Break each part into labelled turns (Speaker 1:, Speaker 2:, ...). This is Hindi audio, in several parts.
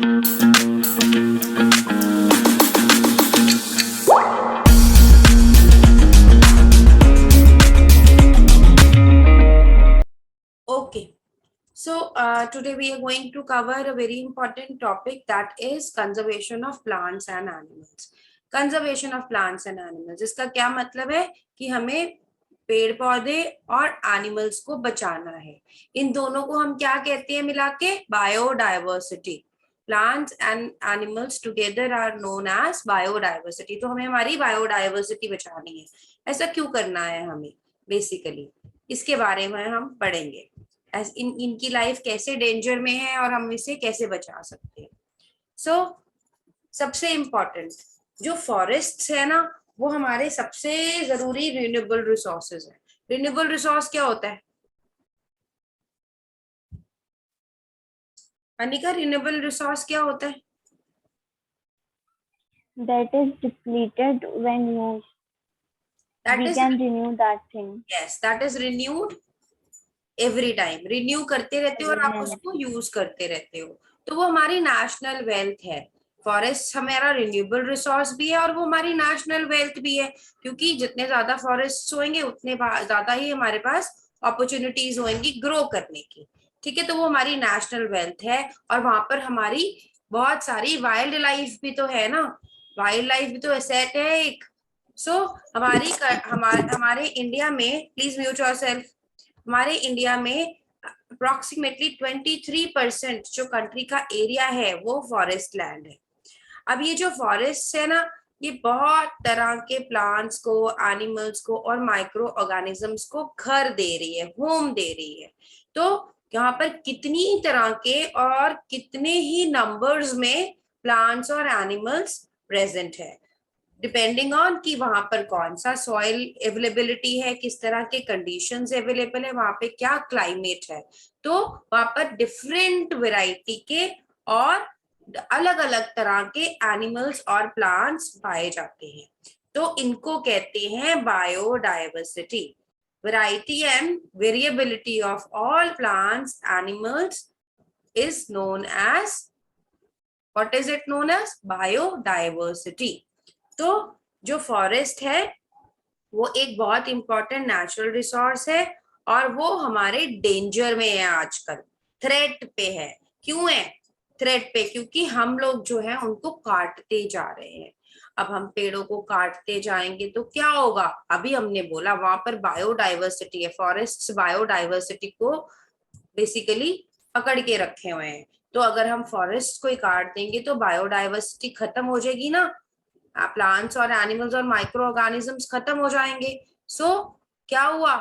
Speaker 1: Okay, so today we are going to cover a very important topic, that is conservation of plants and animals. Conservation of plants and animals, इसका क्या मतलब है कि हमें पेड़ पौधे और एनिमल्स को बचाना है। इन दोनों को हम क्या कहते हैं मिला के? Biodiversity. Plants and animals together are known as biodiversity. तो हमें हमारी बायोडाइवर्सिटी बचानी है। ऐसा क्यों करना है हमें? बेसिकली इसके बारे में हम पढ़ेंगे। इनकी लाइफ कैसे डेंजर में है और हम इसे कैसे बचा सकते हैं। सो सबसे इम्पोर्टेंट जो फॉरेस्ट है ना, वो हमारे सबसे जरूरी रिन्यूएबल रिसोर्सेज है। रिन्यूएबल रिसोर्स क्या होता है अनिका? रिन्यूएबल रिसोर्स क्या होता है?
Speaker 2: That is depleted when used. We can renew that thing.
Speaker 1: Yes, that is renewed every time. Renew करते रहते हो और आप उसको यूज करते रहते हो, तो वो हमारी नेशनल वेल्थ है। फॉरेस्ट हमारा रिन्यूएबल रिसोर्स भी है और वो हमारी नेशनल वेल्थ भी है, क्योंकि जितने ज्यादा फॉरेस्ट होंगे उतने ज्यादा ही हमारे पास अपॉर्चुनिटीज होंगी ग्रो करने की। ठीक है, तो वो हमारी नेशनल वेल्थ है और वहां पर हमारी बहुत सारी वाइल्ड लाइफ भी तो है ना। वाइल्ड लाइफ भी तो एसेट है एक। सो हमारे इंडिया में, प्लीज म्यूट योरसेल्फ, हमारे इंडिया में अप्रोक्सीमेटली 23% जो कंट्री का एरिया है वो फॉरेस्ट लैंड है। अब ये जो फॉरेस्ट है ना, ये बहुत तरह के प्लांट्स को, एनिमल्स को और माइक्रो ऑर्गेनिजम्स को घर दे रही है, होम दे रही है। तो यहाँ पर कितनी तरह के और कितने ही नंबर्स में प्लांट्स और एनिमल्स प्रेजेंट है, डिपेंडिंग ऑन कि वहां पर कौन सा सॉइल अवेलेबिलिटी है, किस तरह के कंडीशंस अवेलेबल है, वहां पे क्या क्लाइमेट है। तो वहां पर डिफरेंट वैरायटी के और अलग अलग तरह के एनिमल्स और प्लांट्स पाए जाते हैं। तो इनको कहते हैं biodiversity. Variety and variability of all plants animals is known as, what is it known as? Biodiversity. तो जो फॉरेस्ट है वो एक बहुत इंपॉर्टेंट नेचुरल रिसोर्स है और वो हमारे डेंजर में है आजकल, थ्रेट पे है। क्यों है थ्रेट पे? क्योंकि हम लोग जो है उनको काटते जा रहे हैं। अब हम पेड़ों को काटते जाएंगे तो क्या होगा? अभी हमने बोला वहां पर बायोडाइवर्सिटी है, फॉरेस्ट बायोडाइवर्सिटी को बेसिकली पकड़ के रखे हुए हैं। तो अगर हम फॉरेस्ट को ही काट देंगे तो बायोडाइवर्सिटी खत्म हो जाएगी ना, प्लांट्स और एनिमल्स और माइक्रो ऑर्गेनिजम्स खत्म हो जाएंगे। सो क्या हुआ?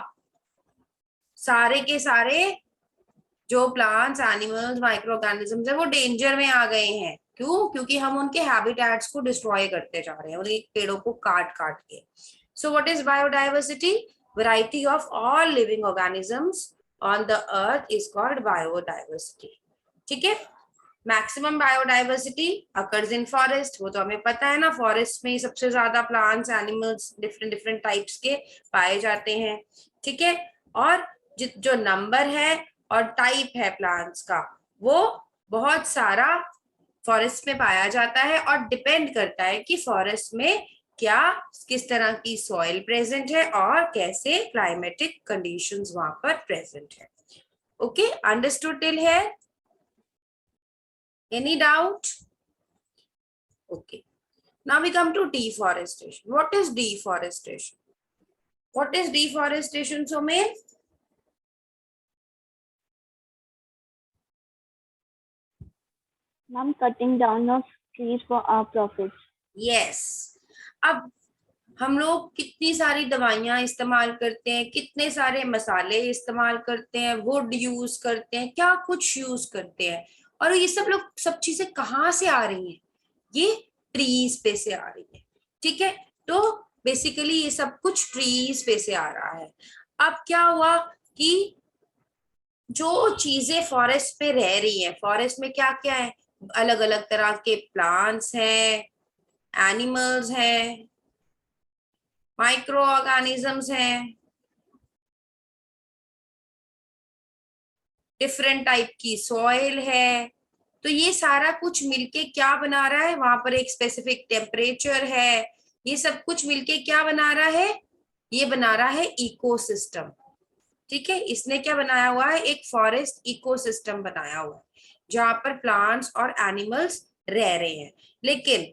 Speaker 1: सारे के सारे जो प्लांट्स, एनिमल्स, माइक्रो ऑर्गेनिजम्स है वो डेंजर में आ गए हैं। क्यों? क्योंकि हम उनके हैबिटेट्स को डिस्ट्रॉय करते जा रहे हैं, उनके पेड़ों को काट काट के। So what is biodiversity? Variety of all living organisms on the earth is called biodiversity. ठीक है, maximum biodiversity occurs in forest, वो तो हमें पता है ना। फॉरेस्ट में सबसे ज्यादा plants, animals different different types के पाए जाते हैं। ठीक है, और जो नंबर है और टाइप है प्लांट्स का, वो बहुत सारा फॉरेस्ट में पाया जाता है और डिपेंड करता है कि फॉरेस्ट में क्या, किस तरह की सॉइल प्रेजेंट है और कैसे क्लाइमेटिक कंडीशंस वहां पर प्रेजेंट है। ओके, अंडरस्टूड टिल है? Any doubt? Okay. Now we come to deforestation. What is deforestation? What is deforestation, Somen?
Speaker 2: Ma'am, cutting down of trees for our profits.
Speaker 1: Yes. अब हम लोग कितनी सारी दवाइयां इस्तेमाल करते हैं, कितने सारे मसाले इस्तेमाल करते हैं, वुड यूज करते हैं, क्या कुछ यूज करते हैं, और ये सब चीजें कहाँ से आ रही हैं? ये ट्रीज पे से आ रही है। ठीक है, तो बेसिकली ये सब कुछ ट्रीज पे से आ रहा है। अब क्या हुआ कि जो चीजें फॉरेस्ट में रह रही हैं, फॉरेस्ट में क्या क्या है? अलग अलग तरह के प्लांट्स हैं, एनिमल्स हैं, माइक्रो ऑर्गेनिजम्स हैं, डिफरेंट टाइप की सॉइल है, तो ये सारा कुछ मिलके क्या बना रहा है, वहां पर एक स्पेसिफिक टेम्परेचर है, ये सब कुछ मिलके क्या बना रहा है, ये बना रहा है इकोसिस्टम। ठीक है, इसने क्या बनाया हुआ है, एक फॉरेस्ट इकोसिस्टम बनाया हुआ है जहां पर प्लांट्स और एनिमल्स रह रहे हैं। लेकिन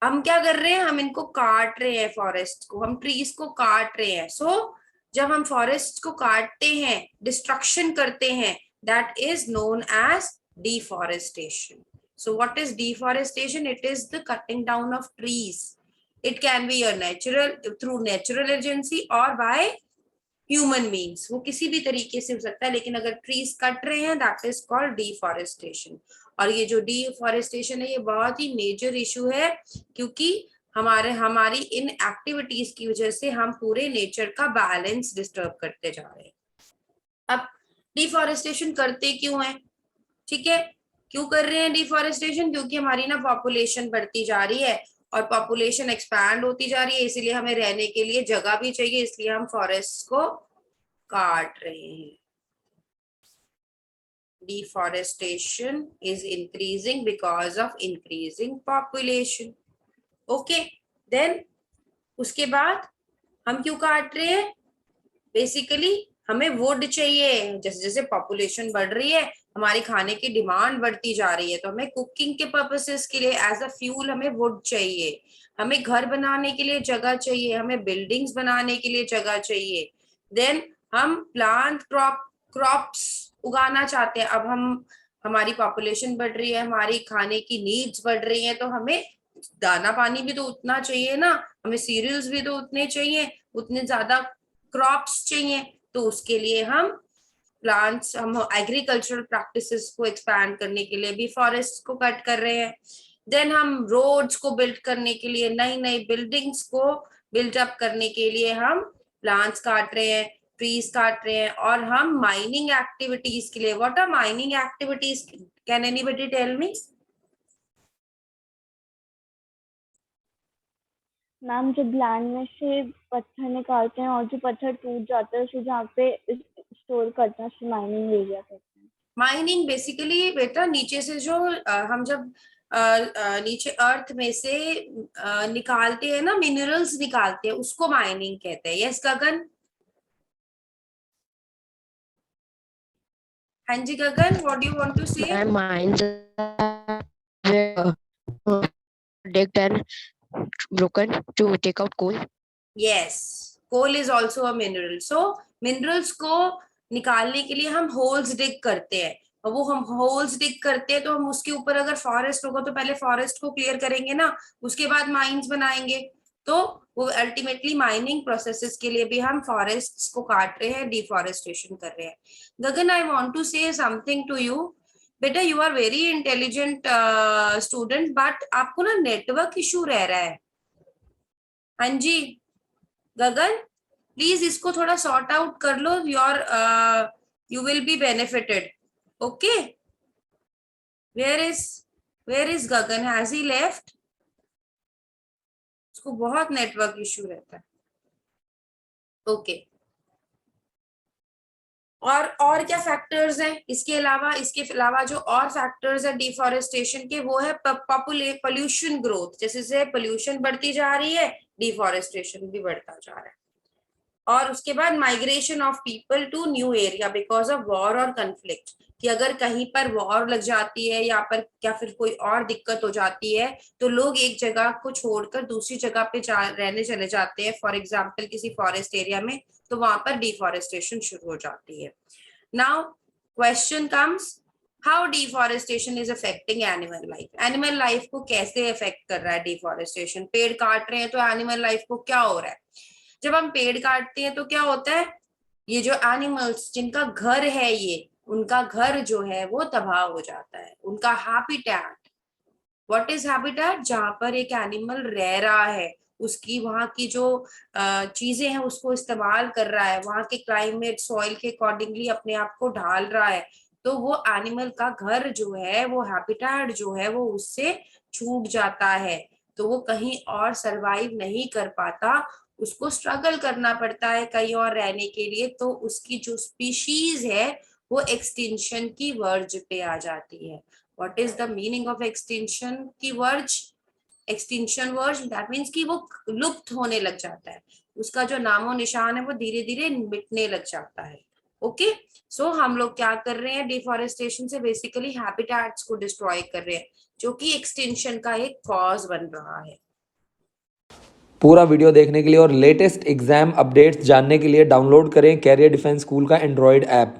Speaker 1: हम क्या कर रहे हैं, हम इनको काट रहे हैं, फॉरेस्ट को, हम ट्रीज को काट रहे हैं। सो जब हम फॉरेस्ट को काटते हैं, डिस्ट्रक्शन करते हैं, that is known as deforestation. So what is deforestation? It is the cutting down of trees. It can be a natural, through natural agency or by human means. वो किसी भी तरीके से हो सकता है, लेकिन अगर ट्रीज कट रहे हैं, दैट इज कॉल्ड डिफॉरेस्टेशन। और ये जो डिफॉरेस्टेशन है, ये बहुत ही मेजर इशू है, क्योंकि हमारी इन एक्टिविटीज की वजह से हम पूरे नेचर का बैलेंस डिस्टर्ब करते जा रहे हैं। अब डिफॉरेस्टेशन करते क्यों है, ठीक है, क्यों कर रहे हैं डिफॉरेस्टेशन? क्योंकि हमारी ना पॉपुलेशन बढ़ती जा रही है और पॉपुलेशन एक्सपैंड होती जा रही है, इसीलिए हमें रहने के लिए जगह भी चाहिए, इसलिए हम फॉरेस्ट को काट रहे हैं। Deforestation is increasing because of increasing population. Okay, then उसके बाद हम क्यों काट रहे हैं? बेसिकली हमें वुड चाहिए, जैसे जैसे पॉपुलेशन बढ़ रही है, हमारी खाने की डिमांड बढ़ती जा रही है, तो हमें कुकिंग के पर्पसेस के लिए एज अ फ्यूल हमें वुड चाहिए, हमें घर बनाने के लिए जगह चाहिए, हमें बिल्डिंग्स बनाने के लिए जगह चाहिए। देन हम प्लांट क्रॉप्स उगाना चाहते हैं। अब हमारी पॉपुलेशन बढ़ रही है, हमारी खाने की नीड्स बढ़ रही है, तो हमें दाना पानी भी तो उतना चाहिए ना, हमें सीरियल्स भी तो उतने चाहिए, उतने ज्यादा क्रॉप्स चाहिए। तो उसके लिए हम एग्रीकल्चरल प्रैक्टिसेस को एक्सपैंड करने के लिए भी फॉरेस्ट को कट कर रहे हैं। देन हम रोड्स को बिल्ड करने के लिए, नई नई बिल्डिंग्स को बिल्डअप करने के लिए हम प्लांट्स काट रहे हैं, ट्रीज काट रहे हैं। और हम माइनिंग एक्टिविटीज के लिए, what are mining activities, can anybody tell me?
Speaker 2: Ma'am जब लैंड में से पत्थर निकालते हैं और जो पत्थर टूट जाता है उसे जहाँ पे स्टोर करते हैं उसे माइनिंग एरिया कहते हैं।
Speaker 1: माइनिंग बेसिकली बेटा नीचे से जो हम जब नीचे अर्थ में से निकालते हैं ना, मिनरल्स निकालते हैं, उसको माइनिंग कहते हैं। यस गगन? हाँ जी Gagan, what do you want to say?
Speaker 3: Mines are digged and broken to take out coal.
Speaker 1: Yes, coal is also a mineral. So minerals को निकालने के लिए हम होल्स डिग करते हैं, और वो हम होल्स डिग करते हैं तो हम उसके ऊपर, अगर फॉरेस्ट होगा तो पहले फॉरेस्ट को क्लियर करेंगे ना, उसके बाद माइंस बनाएंगे। तो वो अल्टीमेटली माइनिंग प्रोसेसेस के लिए भी हम फॉरेस्ट्स को काट रहे हैं, डिफॉरेस्टेशन कर रहे हैं। Gagan, I want to say something to you. बेटा you are very intelligent student, but आपको ना नेटवर्क इशू रह रहा है। हाँ जी गगन, प्लीज इसको थोड़ा सॉर्ट आउट कर लो, you will be benefited. Okay, where is Gagan, has he left? उसको बहुत नेटवर्क इशू रहता है। ओके, और क्या फैक्टर्स हैं इसके अलावा जो और फैक्टर्स है डिफॉरेस्टेशन के, वो है पोल्यूशन ग्रोथ। जैसे जैसे पोल्यूशन बढ़ती जा रही है, डिफॉरेस्टेशन भी बढ़ता जा रहा है। और उसके बाद migration of people to new area because of war और कन्फ्लिक्ट, कि अगर कहीं पर वॉर लग जाती है या फिर कोई और दिक्कत हो जाती है, तो लोग एक जगह को छोड़कर दूसरी जगह पे रहने चले जाते हैं, फॉर एग्जाम्पल किसी फॉरेस्ट एरिया में, तो वहां पर डिफॉरेस्टेशन शुरू हो जाती है। Now question comes, how deforestation is affecting animal life? Animal life को कैसे अफेक्ट कर रहा है डिफॉरेस्टेशन? पेड़ काट रहे हैं तो एनिमल लाइफ को क्या हो रहा है? जब हम पेड़ काटते हैं तो क्या होता है, ये जो एनिमल्स जिनका घर है, ये उनका घर जो है वो तबाह हो जाता है, उनका हैबिटेट। What is habitat? जहां पर एक एनिमल रह रहा है, उसकी वहां की जो चीजें हैं उसको इस्तेमाल कर रहा है, वहां के क्लाइमेट सॉइल के अकॉर्डिंगली अपने आप को ढाल रहा है, तो वो एनिमल का घर जो है, वो हैबिटेट जो है, वो उससे छूट जाता है, तो वो कहीं और सरवाइव नहीं कर पाता, उसको स्ट्रगल करना पड़ता है कहीं और रहने के लिए। तो उसकी जो स्पीशीज है वो एक्सटिंक्शन की वर्ज पे आ जाती है। What is the meaning of extinction की word? Extinction word that means कि वो लुप्त होने लग जाता है, उसका जो नामो निशान है वो धीरे धीरे मिटने लग जाता है। ओके, सो हम लोग क्या कर रहे हैं, डिफॉरेस्टेशन से बेसिकली हैबिटेट्स को डिस्ट्रॉय कर रहे हैं, जो कि एक्सटिंक्शन का एक कॉज बन रहा है।
Speaker 4: पूरा वीडियो देखने के लिए और लेटेस्ट एग्जाम अपडेट्स जानने के लिए डाउनलोड करें कैरियर डिफेंस स्कूल का एंड्रॉयड ऐप।